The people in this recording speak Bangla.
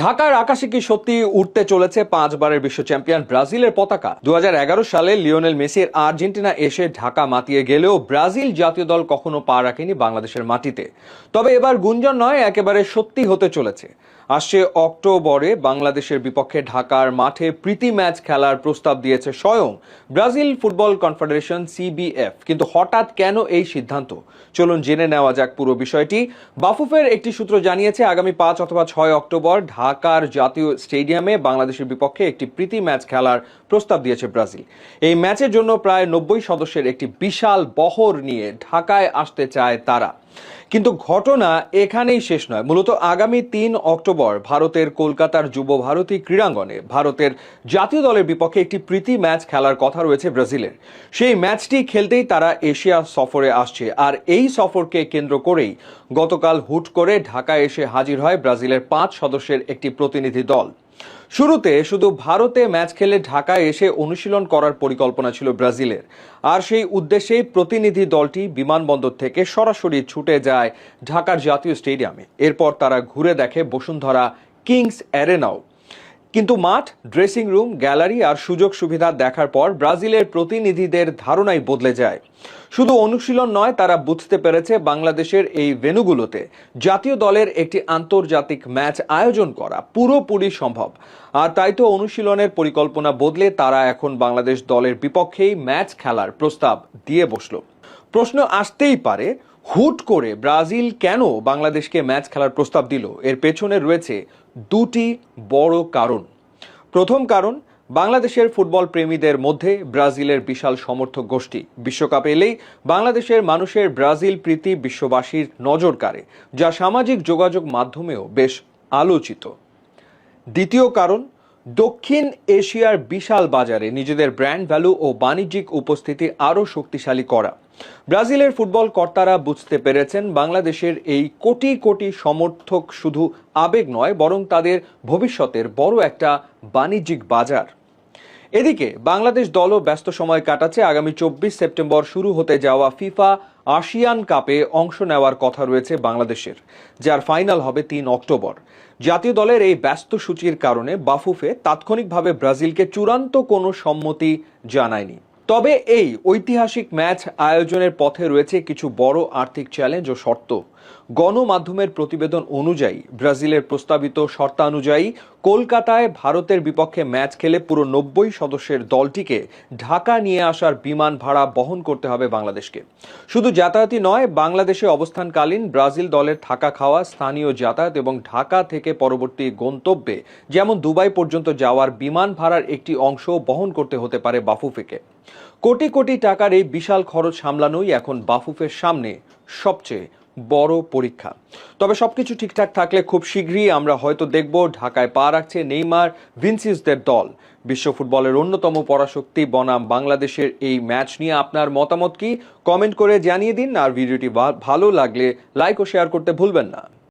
ঢাকার আকাশে কি সত্যি উঠতে চলেছে 5 বারের বিশ্ব চ্যাম্পিয়ন ব্রাজিলের পতাকা? 2011 সালে লিওনেল মেসির আর্জেন্টিনা এসে ঢাকা মাতিয়ে গেলেও ব্রাজিল জাতীয় দল কখনো পা রাখেনি বাংলাদেশের মাটিতে। তবে এবার গুঞ্জন নয়, একেবারে সত্যি হতে চলেছে। আসছে অক্টোবরে বাংলাদেশের বিপক্ষে ঢাকার মাঠে প্রীতি ম্যাচ খেলার প্রস্তাব দিয়েছে স্বয়ং ব্রাজিল ফুটবল কনফেডারেশন সিবিএফ। কিন্তু হঠাৎ কেন এই সিদ্ধান্ত? চলুন জেনে নেওয়া যাক পুরো বিষয়টি। বাফুফের একটি সূত্র জানিয়েছে, আগামী 5 অথবা 6 অক্টোবর ঢাকার জাতীয় স্টেডিয়ামে বাংলাদেশের বিপক্ষে একটি প্রীতি ম্যাচ খেলার প্রস্তাব দিয়েছে ব্রাজিল। এই ম্যাচের জন্য প্রায় 90 সদস্যের একটি বিশাল বহর নিয়ে ঢাকায় আসতে চায় তারা। কিন্তু ঘটনা এখানেই শেষ নয়। মূলত আগামী 3 অক্টোবর ভারতের কলকাতার যুব ভারতী ক্রীড়াঙ্গনে ভারতের জাতীয় দলের বিপক্ষে একটি প্রীতি ম্যাচ খেলার কথা রয়েছে ব্রাজিলের। সেই ম্যাচটি খেলতেই তারা এশিয়া সফরে আসছে, আর এই সফরকে কেন্দ্র করেই গতকাল হুট করে ঢাকায় এসে হাজির হয় ব্রাজিলের 5 সদস্যের একটি প্রতিনিধি দল। শুরুতে শুধু ভারতে ম্যাচ খেলে ঢাকায় এসে অনুশীলন করার পরিকল্পনা ছিল ব্রাজিলের, আর সেই উদ্দেশ্যেই প্রতিনিধি দলটি বিমানবন্দর থেকে সরাসরি ছুটে যায় ঢাকার জাতীয় স্টেডিয়ামে। এরপর তারা ঘুরে দেখে বসুন্ধরা কিংস অ্যারেনাও। কিন্তু মাঠ, ড্রেসিং রুম, গ্যালারি আর সুযোগ সুবিধা দেখার পর ব্রাজিলের প্রতিনিধিদের ধারণাই বদলে যায়। শুধু অনুশীলন নয়, তারা বুঝতে পেরেছে বাংলাদেশের এই ভেন্যুগুলোতে জাতীয় দলের একটি আন্তর্জাতিক ম্যাচ আয়োজন করা পুরোপুরি সম্ভব। আর তাই তো অনুশীলনের পরিকল্পনা বদলে তারা এখন বাংলাদেশ দলের বিপক্ষেই ম্যাচ খেলার প্রস্তাব দিয়ে বসল। প্রশ্ন আসতেই পারে, হুট করে ব্রাজিল কেন বাংলাদেশকে ম্যাচ খেলার প্রস্তাব দিল? এর পেছনে রয়েছে দুটি বড় কারণ। প্রথম কারণ, বাংলাদেশের ফুটবল প্রেমীদের মধ্যে ব্রাজিলের বিশাল সমর্থক গোষ্ঠী। বিশ্বকাপ এলেই বাংলাদেশের মানুষের ব্রাজিল প্রীতি বিশ্ববাসীর নজর কাড়ে, যা সামাজিক যোগাযোগ মাধ্যমেও বেশ আলোচিত। দ্বিতীয় কারণ, দক্ষিণ এশিয়ার বিশাল বাজারে নিজেদের ব্র্যান্ড ভ্যালু ও বাণিজ্যিক উপস্থিতি আরও শক্তিশালী করা। ব্রাজিলের ফুটবল কর্তারা বুঝতে পেরেছেন বাংলাদেশের এই কোটি কোটি সমর্থক শুধু আবেগ নয়, বরং তাদের ভবিষ্যতের বড় একটা বাণিজ্যিক বাজার। এদিকে বাংলাদেশ দলও ব্যস্ত সময় কাটাচ্ছে। আগামী 24 সেপ্টেম্বর শুরু হতে যাওয়া ফিফা আসিয়ান কাপে অংশ নেওয়ার কথা রয়েছে বাংলাদেশের, যার ফাইনাল হবে 3 অক্টোবর। জাতীয় দলের এই ব্যস্ত সূচির কারণে বাফুফে তাৎক্ষণিকভাবে ব্রাজিলকে চূড়ান্ত কোনো সম্মতি জানায়নি। তবে এই ঐতিহাসিক ম্যাচ আয়োজনের পথে রয়েছে কিছু বড় আর্থিক চ্যালেঞ্জ ও শর্ত। গণমাধ্যমের প্রতিবেদন অনুযায়ী ব্রাজিলের প্রস্তাবিত শর্তানুযায়ী কলকাতায় ভারতের বিপক্ষে ম্যাচ খেলে পুরো 90 সদস্যের দলটিকে ঢাকা নিয়ে আসার বিমান ভাড়া বহন করতে হবে বাংলাদেশকে। শুধু যাতায়াতই নয়, বাংলাদেশে অবস্থানকালীন ব্রাজিল দলের থাকা খাওয়া, স্থানীয় যাতায়াত এবং ঢাকা থেকে পরবর্তী গন্তব্যে যেমন দুবাই পর্যন্ত যাওয়ার বিমান ভাড়ার একটি অংশ বহন করতে হতে পারে বাফুফেকে। কোটি কোটি টাকার এই বিশাল খরচ সামলানোই এখন বাফুফের সামনে সবচেয়ে বড় পরীক্ষা। তবে সবকিছু ঠিকঠাক থাকলে খুব শীঘ্রই আমরা হয়তো দেখব ঢাকায় পা রাখছে নেইমার, ভিনিসিয়াসদের দল। বিশ্ব ফুটবলের অন্যতম পরাশক্তি বনাম বাংলাদেশের এই ম্যাচ নিয়ে আপনার মতামত কি? কমেন্ট করে জানিয়ে দিন। আর ভিডিওটি ভালো লাগলে লাইক ও শেয়ার করতে ভুলবেন না।